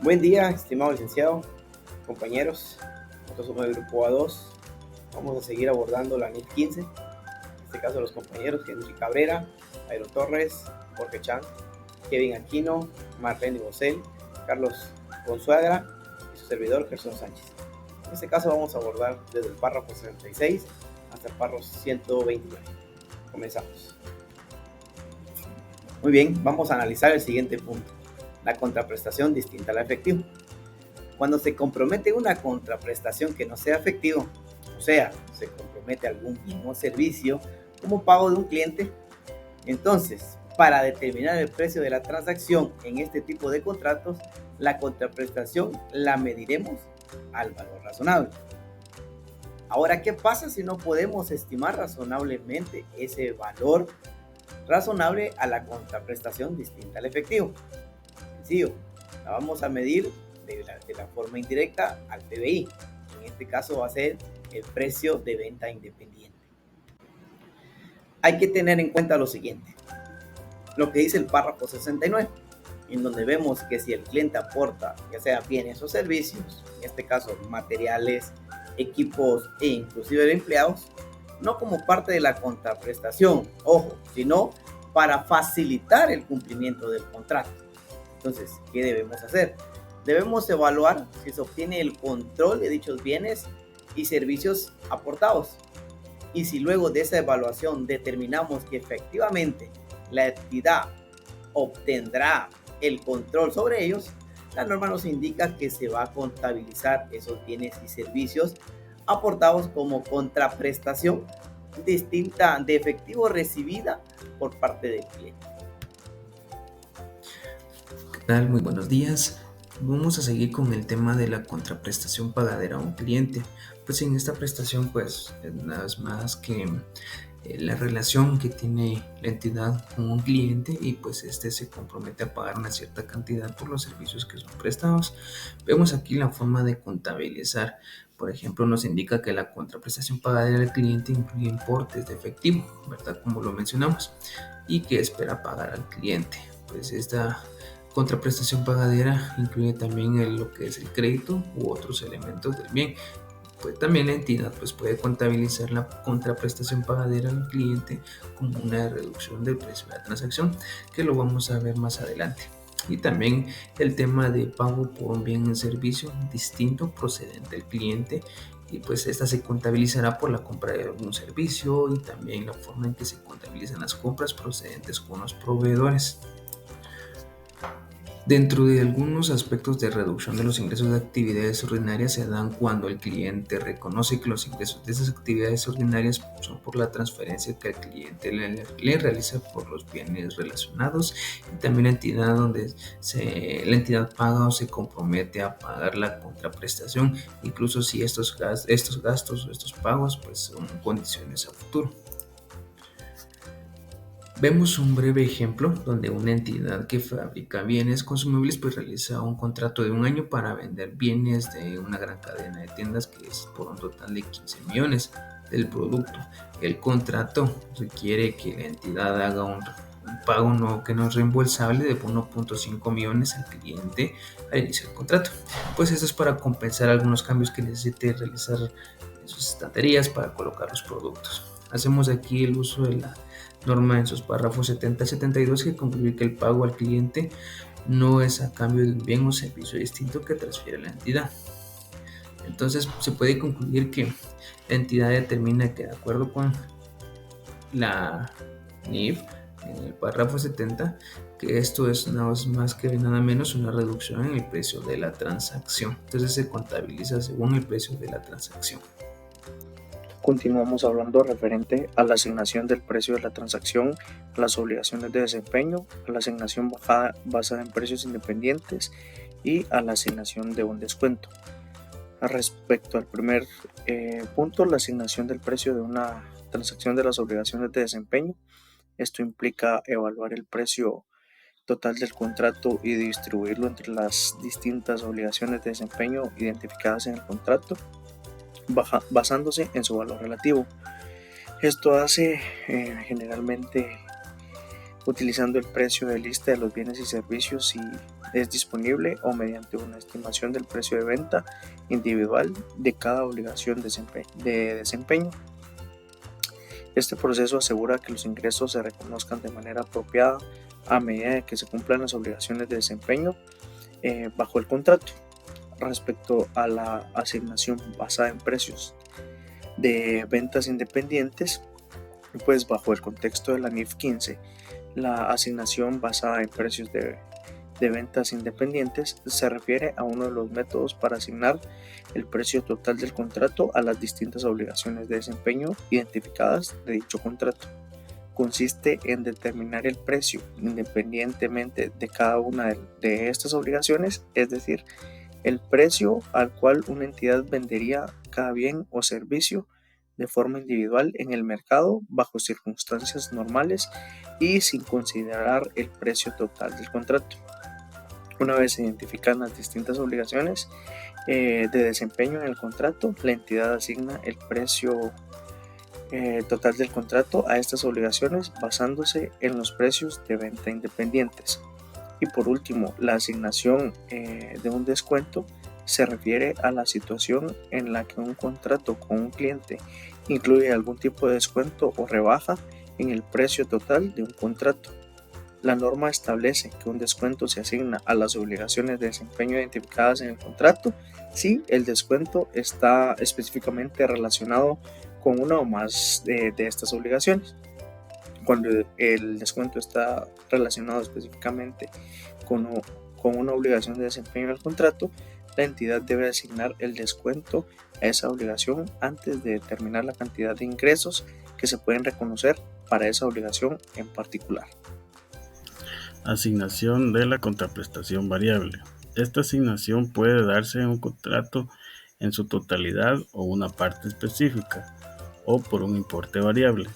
Buen día, estimado licenciado, compañeros. Nosotros somos el grupo A2. Vamos a seguir abordando la NIF 15. En este caso, los compañeros Henry Cabrera, Jairo Torres, Jorge Chan, Kevin Aquino, Marlene Bosel, Carlos Consuagra y su servidor Gerson Sánchez. En este caso, vamos a abordar desde el párrafo 66 hasta el párrafo 129. Comenzamos. Muy bien, vamos a analizar el siguiente punto: la contraprestación distinta al efectivo. Cuando se compromete una contraprestación que no sea efectivo, o sea, se compromete algún bien o servicio como pago de un cliente, entonces, para determinar el precio de la transacción en este tipo de contratos, la contraprestación la mediremos al valor razonable. Ahora, ¿qué pasa si no podemos estimar razonablemente ese valor razonable a la contraprestación distinta al efectivo? Sencillo, la vamos a medir de la forma indirecta al PBI. En este caso va a ser el precio de venta independiente. Hay que tener en cuenta lo siguiente: lo que dice el párrafo 69, en donde vemos que si el cliente aporta ya sea bienes o servicios, en este caso materiales, equipos e inclusive empleados, no como parte de la contraprestación, ojo, sino para facilitar el cumplimiento del contrato. Entonces, ¿qué debemos hacer? Debemos evaluar si se obtiene el control de dichos bienes y servicios aportados. Y si luego de esa evaluación determinamos que efectivamente la entidad obtendrá el control sobre ellos, la norma nos indica que se va a contabilizar esos bienes y servicios aportados como contraprestación distinta de efectivo recibida por parte del cliente. ¿Qué tal? Muy buenos días. Vamos a seguir con el tema de la contraprestación pagadera a un cliente. Pues en esta prestación, pues nada más que la relación que tiene la entidad con un cliente y pues este se compromete a pagar una cierta cantidad por los servicios que son prestados. Vemos aquí la forma de contabilizar. Por ejemplo, nos indica que la contraprestación pagadera al cliente incluye importes de efectivo, ¿verdad? Como lo mencionamos, y que espera pagar al cliente. Pues esta contraprestación pagadera incluye también lo que es el crédito u otros elementos del bien. Pues también la entidad pues, puede contabilizar la contraprestación pagadera al cliente como una reducción del precio de la transacción, que lo vamos a ver más adelante. Y también el tema de pago por un bien en servicio distinto procedente del cliente, y pues esta se contabilizará por la compra de algún servicio y también la forma en que se contabilizan las compras procedentes con los proveedores. Dentro de algunos aspectos de reducción de los ingresos de actividades ordinarias se dan cuando el cliente reconoce que los ingresos de esas actividades ordinarias son por la transferencia que el cliente le realiza por los bienes relacionados, y también la entidad donde la entidad paga o se compromete a pagar la contraprestación, incluso si estos gastos o estos pagos pues son condiciones a futuro. Vemos un breve ejemplo donde una entidad que fabrica bienes consumibles pues realiza un contrato de un año para vender bienes de una gran cadena de tiendas que es por un total de 15 millones del producto. El contrato requiere que la entidad haga un pago que no es reembolsable de 1.5 millones al cliente al iniciar el contrato. Pues eso es para compensar algunos cambios que necesite realizar en sus estanterías para colocar los productos. Hacemos aquí el uso de la norma en sus párrafos 70 y 72, que concluye que el pago al cliente no es a cambio de un bien o servicio distinto que transfiere la entidad. Entonces se puede concluir que la entidad determina que, de acuerdo con la NIF en el párrafo 70, que esto es nada más que nada menos una reducción en el precio de la transacción. Entonces se contabiliza según el precio de la transacción. Continuamos hablando referente a la asignación del precio de la transacción, a las obligaciones de desempeño, a la asignación basada en precios independientes y a la asignación de un descuento. Respecto al primer punto, la asignación del precio de una transacción de las obligaciones de desempeño, esto implica evaluar el precio total del contrato y distribuirlo entre las distintas obligaciones de desempeño identificadas en el contrato, basándose en su valor relativo. Esto hace generalmente utilizando el precio de lista de los bienes y servicios y es disponible o mediante una estimación del precio de venta individual de cada obligación de desempeño. Este proceso asegura que los ingresos se reconozcan de manera apropiada a medida que se cumplan las obligaciones de desempeño bajo el contrato. Respecto a la asignación basada en precios de ventas independientes, pues bajo el contexto de la NIF 15, la asignación basada en precios de ventas independientes se refiere a uno de los métodos para asignar el precio total del contrato a las distintas obligaciones de desempeño identificadas de dicho contrato. Consiste en determinar el precio independientemente de cada una de estas obligaciones, es decir, el precio al cual una entidad vendería cada bien o servicio de forma individual en el mercado bajo circunstancias normales y sin considerar el precio total del contrato. Una vez se identifican las distintas obligaciones de desempeño en el contrato, la entidad asigna el precio total del contrato a estas obligaciones basándose en los precios de venta independientes. Y por último, la asignación de un descuento se refiere a la situación en la que un contrato con un cliente incluye algún tipo de descuento o rebaja en el precio total de un contrato. La norma establece que un descuento se asigna a las obligaciones de desempeño identificadas en el contrato si el descuento está específicamente relacionado con una o más de estas obligaciones. Cuando el descuento está relacionado específicamente con una obligación de desempeño del contrato, la entidad debe asignar el descuento a esa obligación antes de determinar la cantidad de ingresos que se pueden reconocer para esa obligación en particular. Asignación de la contraprestación variable. Esta asignación puede darse en un contrato en su totalidad o una parte específica, o por un importe variable,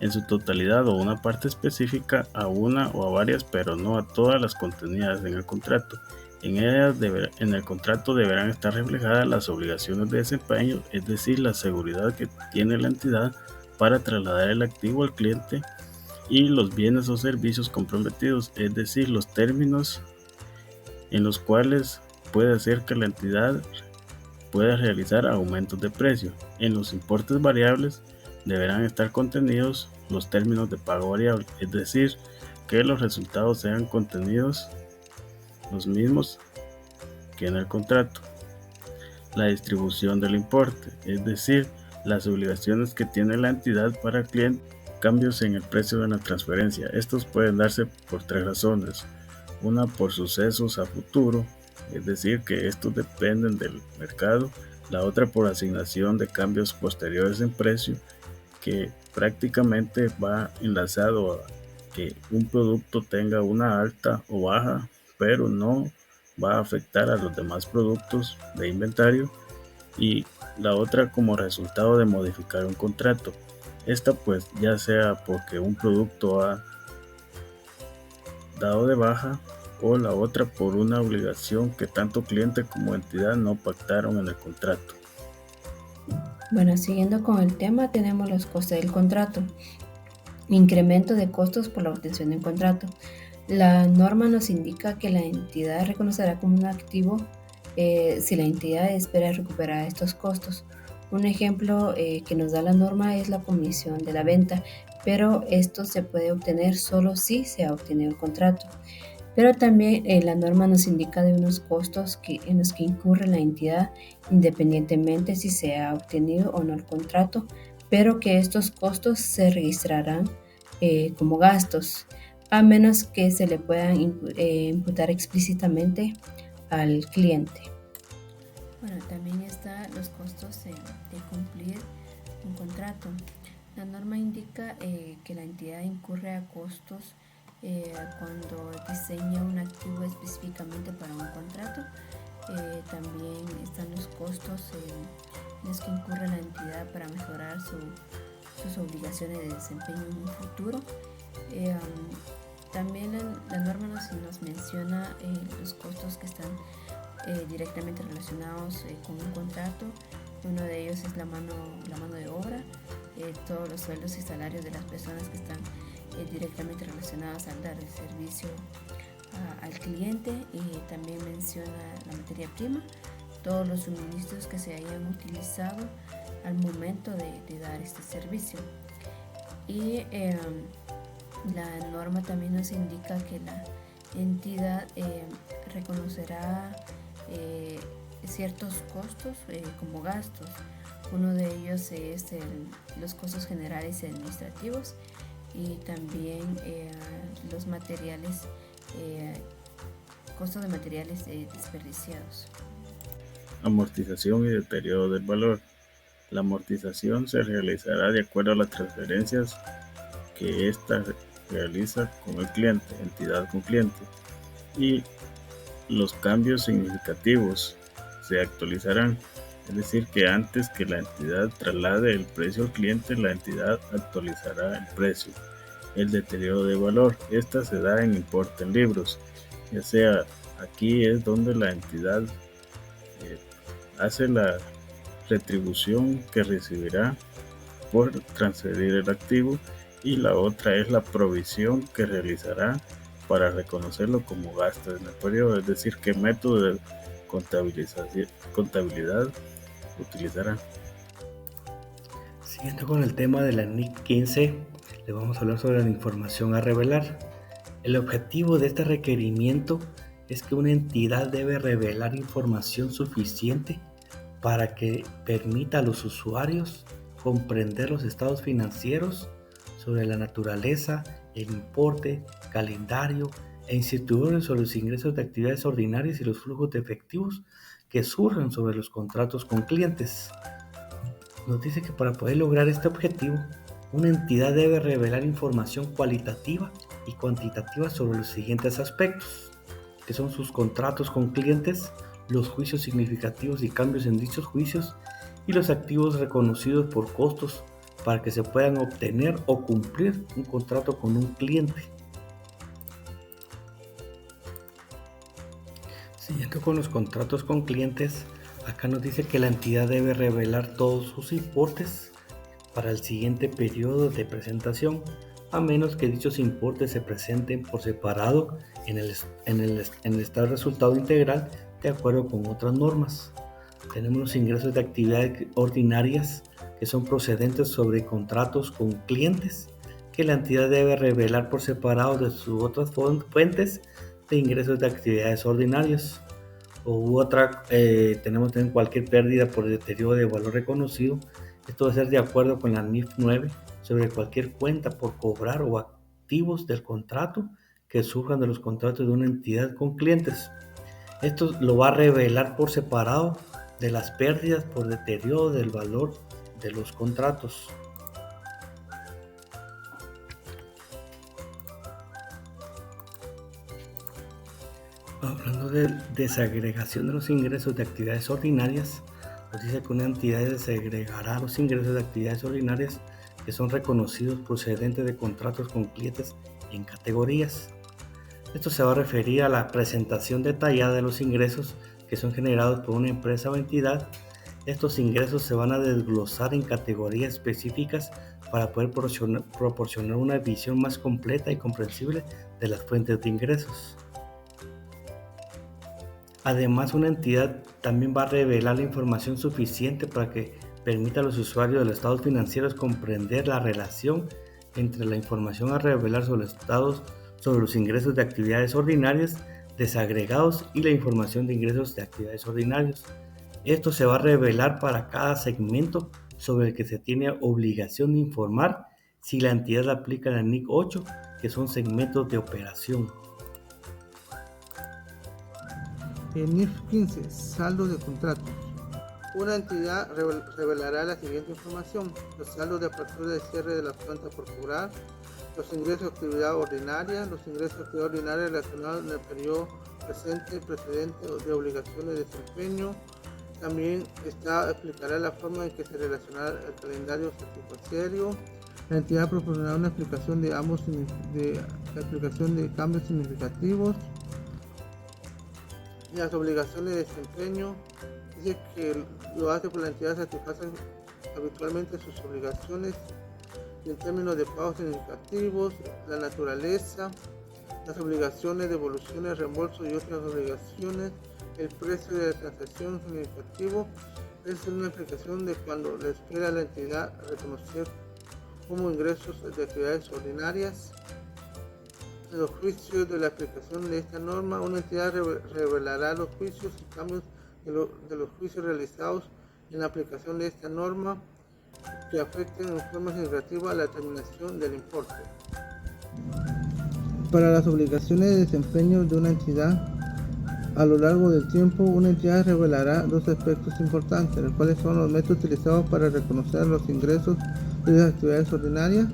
en su totalidad o una parte específica a una o a varias, pero no a todas las contenidas en el contrato. En ellas en el contrato deberán estar reflejadas las obligaciones de desempeño, es decir, la seguridad que tiene la entidad para trasladar el activo al cliente, y los bienes o servicios comprometidos, es decir, los términos en los cuales puede hacer que la entidad pueda realizar aumentos de precio. En los importes variables deberán estar contenidos los términos de pago variable, es decir, que los resultados sean contenidos los mismos que en el contrato. La distribución del importe, es decir, las obligaciones que tiene la entidad para el cliente. Cambios en el precio de la transferencia. Estos pueden darse por tres razones. Una, por sucesos a futuro, es decir, que estos dependen del mercado. La otra, por asignación de cambios posteriores en precio, que prácticamente va enlazado a que un producto tenga una alta o baja, pero no va a afectar a los demás productos de inventario. Y la otra, como resultado de modificar un contrato. Esta pues ya sea porque un producto ha dado de baja, o la otra por una obligación que tanto cliente como entidad no pactaron en el contrato. Bueno, siguiendo con el tema, tenemos los costes del contrato. Incremento de costos por la obtención de un contrato. La norma nos indica que la entidad reconocerá como un activo si la entidad espera recuperar estos costos. Un ejemplo que nos da la norma es la comisión de la venta, pero esto se puede obtener solo si se ha obtenido el contrato. Pero también la norma nos indica de unos costos en los que incurre la entidad independientemente si se ha obtenido o no el contrato, pero que estos costos se registrarán como gastos, a menos que se le puedan imputar explícitamente al cliente. Bueno, también están los costos de cumplir un contrato. La norma indica que la entidad incurre a costos cuando diseña un activo específicamente para un contrato. También están los costos en los que incurre la entidad para mejorar sus obligaciones de desempeño en un futuro. También la norma nos menciona los costos que están directamente relacionados con un contrato. Uno de ellos es la mano de obra, todos los sueldos y salarios de las personas que están directamente relacionadas al dar el servicio al cliente, y también menciona la materia prima, todos los suministros que se hayan utilizado al momento de dar este servicio. Y la norma también nos indica que la entidad reconocerá ciertos costos como gastos. Uno de ellos es los costos generales y administrativos, y también los materiales, costos de materiales desperdiciados. Amortización y deterioro del valor. La amortización se realizará de acuerdo a las transferencias que ésta realiza con el cliente, entidad con cliente, y los cambios significativos se actualizarán. Es decir, que antes que la entidad traslade el precio al cliente, la entidad actualizará el precio. El deterioro de valor. Esta se da en importe en libros. Ya sea, aquí es donde la entidad hace la retribución que recibirá por transferir el activo, y la otra es la provisión que realizará para reconocerlo como gasto en el periodo. Es decir, qué método de contabilidad utilizará. Siguiendo con el tema de la NIC 15, le vamos a hablar sobre la información a revelar. El objetivo de este requerimiento es que una entidad debe revelar información suficiente para que permita a los usuarios comprender los estados financieros sobre la naturaleza, el importe, calendario e incertidumbres sobre los ingresos de actividades ordinarias y los flujos de efectivos que surgen sobre los contratos con clientes. Nos dice que para poder lograr este objetivo, una entidad debe revelar información cualitativa y cuantitativa sobre los siguientes aspectos, que son sus contratos con clientes, los juicios significativos y cambios en dichos juicios, y los activos reconocidos por costos para que se puedan obtener o cumplir un contrato con un cliente. Siguiendo con los contratos con clientes, acá nos dice que la entidad debe revelar todos sus importes para el siguiente periodo de presentación, a menos que dichos importes se presenten por separado en el estado de resultado integral de acuerdo con otras normas. Tenemos los ingresos de actividades ordinarias que son procedentes sobre contratos con clientes, que la entidad debe revelar por separado de sus otras fuentes de ingresos de actividades ordinarias. Tenemos también cualquier pérdida por deterioro de valor reconocido. Esto va a ser de acuerdo con la NIF 9 sobre cualquier cuenta por cobrar o activos del contrato que surjan de los contratos de una entidad con clientes. Esto lo va a revelar por separado de las pérdidas por deterioro del valor de los contratos. Hablando de desagregación de los ingresos de actividades ordinarias, nos dice que una entidad desagregará los ingresos de actividades ordinarias que son reconocidos procedentes de contratos con clientes en categorías. Esto se va a referir a la presentación detallada de los ingresos que son generados por una empresa o entidad. Estos ingresos se van a desglosar en categorías específicas para poder proporcionar una visión más completa y comprensible de las fuentes de ingresos. Además, una entidad también va a revelar la información suficiente para que permita a los usuarios de los estados financieros comprender la relación entre la información a revelar sobre los ingresos de actividades ordinarias desagregados y la información de ingresos de actividades ordinarios. Esto se va a revelar para cada segmento sobre el que se tiene obligación de informar si la entidad aplica la NIC 8, que son segmentos de operación. En NIF 15, saldo de contratos. Una entidad revelará la siguiente información: los saldos de apertura y cierre de la cuenta por cobrar, los ingresos de actividad ordinaria, los ingresos de actividad ordinaria relacionados en el periodo presente, precedente o de obligaciones de desempeño. También explicará la forma en que se relacionará el calendario satisfactorio. La entidad proporcionará una explicación de cambios significativos. Las obligaciones de desempeño, dice que lo hace por la entidad satisface habitualmente sus obligaciones en términos de pagos significativos, la naturaleza, las obligaciones, devoluciones, reembolsos y otras obligaciones. El precio de la transacción significativo es una explicación de cuando le espera a la entidad reconocer como ingresos de actividades ordinarias. Los juicios de la aplicación de esta norma. Una entidad revelará los juicios y cambios de los juicios realizados en la aplicación de esta norma que afecten en forma significativa a la determinación del importe. Para las obligaciones de desempeño de una entidad a lo largo del tiempo, una entidad revelará dos aspectos importantes, los cuales son los métodos utilizados para reconocer los ingresos de las actividades ordinarias,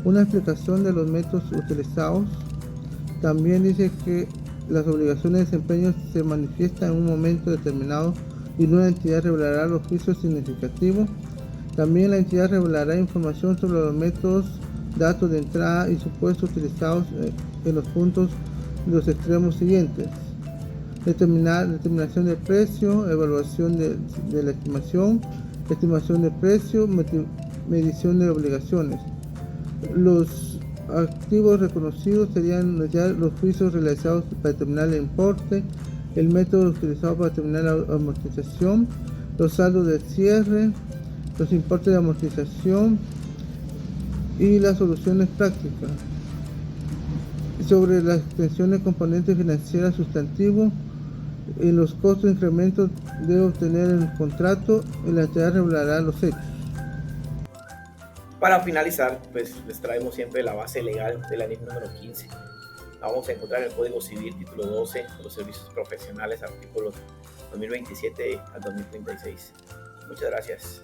una explicación de los métodos utilizados. También dice que las obligaciones de desempeño se manifiestan en un momento determinado y una entidad revelará los juicios significativos. También la entidad revelará información sobre los métodos, datos de entrada y supuestos utilizados en los puntos de los extremos siguientes. Determinación de precio, evaluación de la estimación de precio, medición de obligaciones. Los activos reconocidos serían ya los juicios realizados para determinar el importe, el método utilizado para determinar la amortización, los saldos de cierre, los importes de amortización y las soluciones prácticas. Sobre las extensiones de componentes financieras sustantivos, en los costos de incremento debe obtener el contrato y la entidad revelará los hechos. Para finalizar, pues les traemos siempre la base legal del anexo número 15. La vamos a encontrar en el Código Civil, título 12, de los servicios profesionales, artículos 2027 al 2036. Muchas gracias.